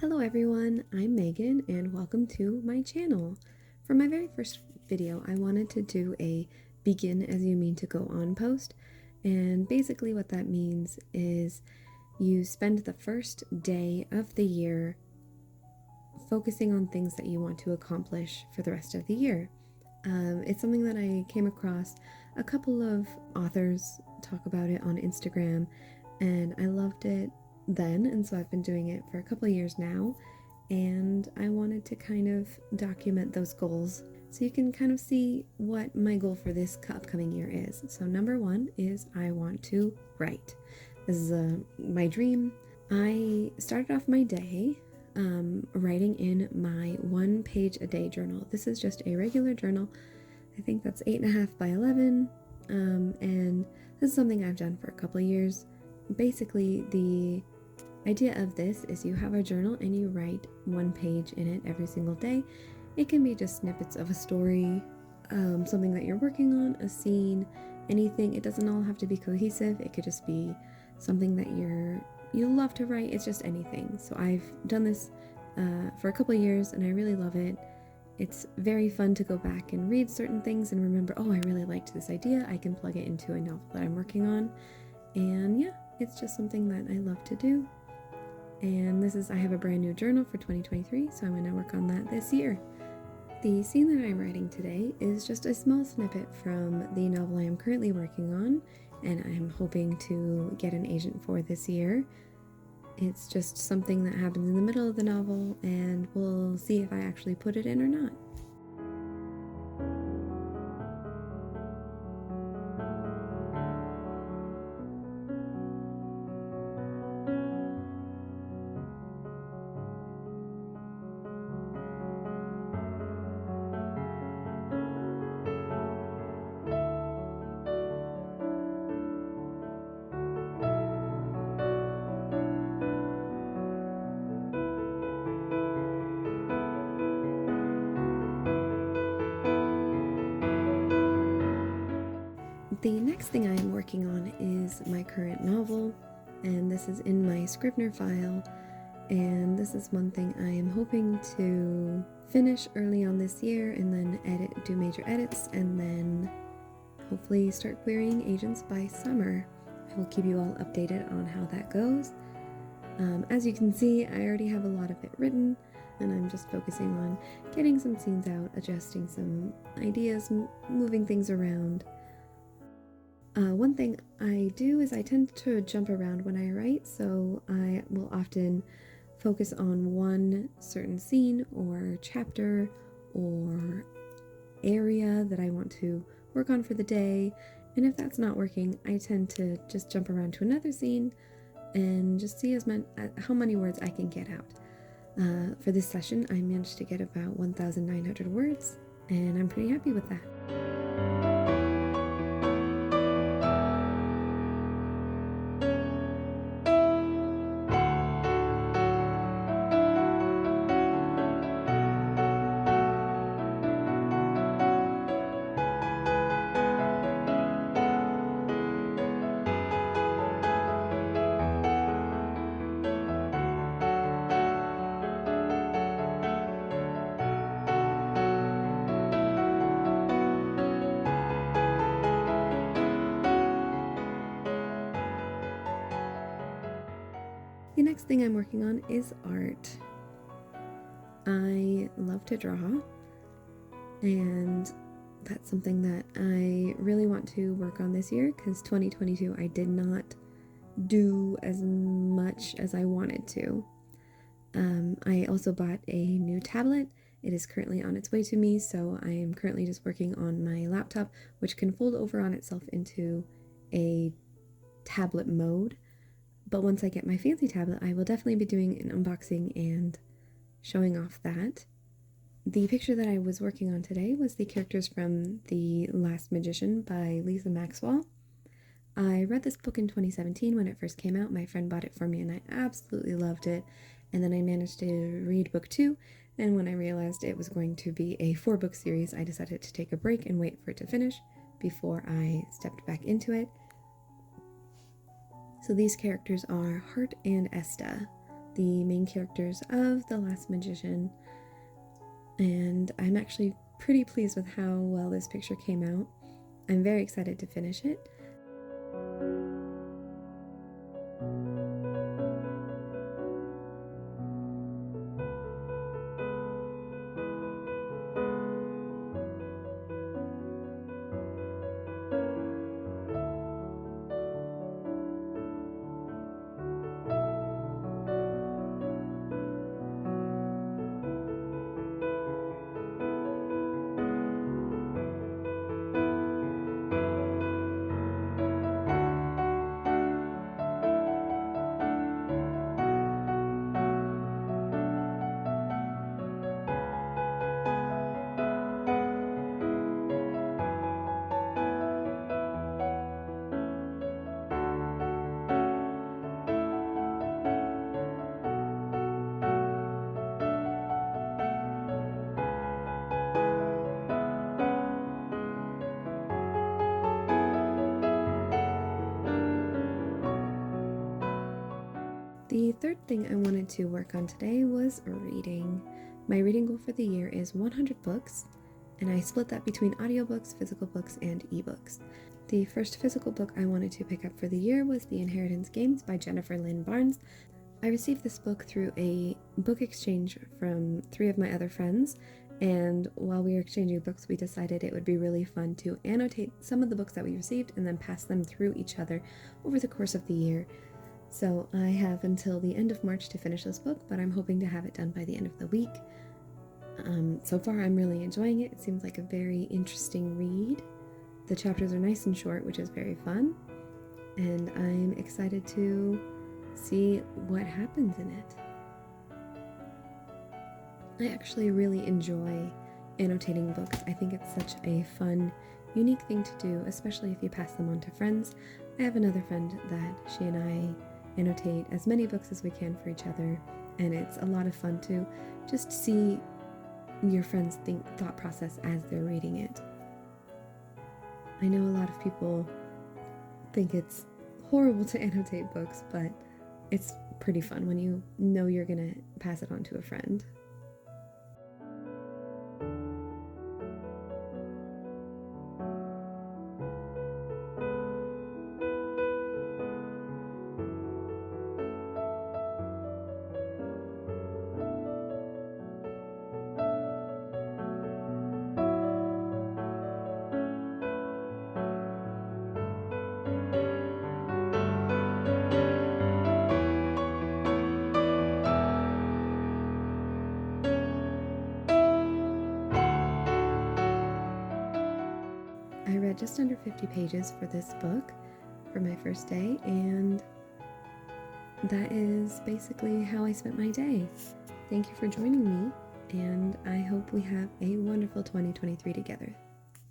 Hello everyone, I'm Megan and welcome to my channel. For my very first video, I wanted to do a begin as you mean to go on post, and basically what that means is you spend the first day of the year focusing on things that you want to accomplish for the rest of the year. It's something that I came across a couple of authors talk about it on Instagram, and I loved it then, and so I've been doing it for a couple of years now, and I wanted to kind of document those goals so you can kind of see what my goal for this upcoming year is. So number one is I want to write. This is my dream. I started off my day writing in my 1 page a day journal. This is just a regular journal. I think that's 8.5 by 11, and this is something I've done for a couple of years. Basically, the idea of this is you have a journal and you write 1 page in it every single day. It can be just snippets of a story, something that you're working on, a scene, anything. It doesn't all have to be cohesive. It could just be something that you love to write. It's just anything. So I've done this for a couple of years and I really love it. It's very fun to go back and read certain things and remember, oh, I really liked this idea. I can plug it into a novel that I'm working on. And yeah, it's just something that I love to do. And I have a brand new journal for 2023, so I'm going to work on that this year. The scene that I'm writing today is just a small snippet from the novel I am currently working on, and I'm hoping to get an agent for this year. It's just something that happens in the middle of the novel, and we'll see if I actually put it in or not. The next thing I am working on is my current novel, and this is in my Scrivener file, and this is one thing I am hoping to finish early on this year and then do major edits, and then hopefully start querying agents by summer. I will keep you all updated on how that goes. As you can see, I already have a lot of it written, and I'm just focusing on getting some scenes out, adjusting some ideas, moving things around. One thing I do is I tend to jump around when I write, so I will often focus on one certain scene or chapter or area that I want to work on for the day, and if that's not working, I tend to just jump around to another scene and just see how many words I can get out. For this session, I managed to get about 1,900 words, and I'm pretty happy with that. The next thing I'm working on is art. I love to draw, and that's something that I really want to work on this year, because 2022 I did not do as much as I wanted to. I also bought a new tablet. It is currently on its way to me, so I am currently just working on my laptop, which can fold over on itself into a tablet mode. But once I get my fancy tablet, I will definitely be doing an unboxing and showing off that. The picture that I was working on today was the characters from The Last Magician by Lisa Maxwell. I read this book in 2017 when it first came out. My friend bought it for me and I absolutely loved it. And then I managed to read book 2, and when I realized it was going to be a 4-book series, I decided to take a break and wait for it to finish before I stepped back into it. So these characters are Hart and Esta. the main characters of The Last Magician, and I'm actually pretty pleased with how well this picture came out. I'm very excited to finish it. The third thing I wanted to work on today was reading. My reading goal for the year is 100 books, and I split that between audiobooks, physical books, and ebooks. The first physical book I wanted to pick up for the year was The Inheritance Games by Jennifer Lynn Barnes. I received this book through a book exchange from 3 of my other friends, and while we were exchanging books, we decided it would be really fun to annotate some of the books that we received and then pass them through each other over the course of the year. So I have until the end of March to finish this book, but I'm hoping to have it done by the end of the week. So far I'm really enjoying it. It seems like a very interesting read. The chapters are nice and short, which is very fun, and I'm excited to see what happens in it. I actually really enjoy annotating books. I think it's such a fun, unique thing to do, especially if you pass them on to friends. I have another friend that she and I annotate as many books as we can for each other, and it's a lot of fun to just see your friends' thought process as they're reading it. I know a lot of people think it's horrible to annotate books, but it's pretty fun when you know you're gonna pass it on to a friend. I read just under 50 pages for this book for my first day, and that is basically how I spent my day. Thank you for joining me, and I hope we have a wonderful 2023 together.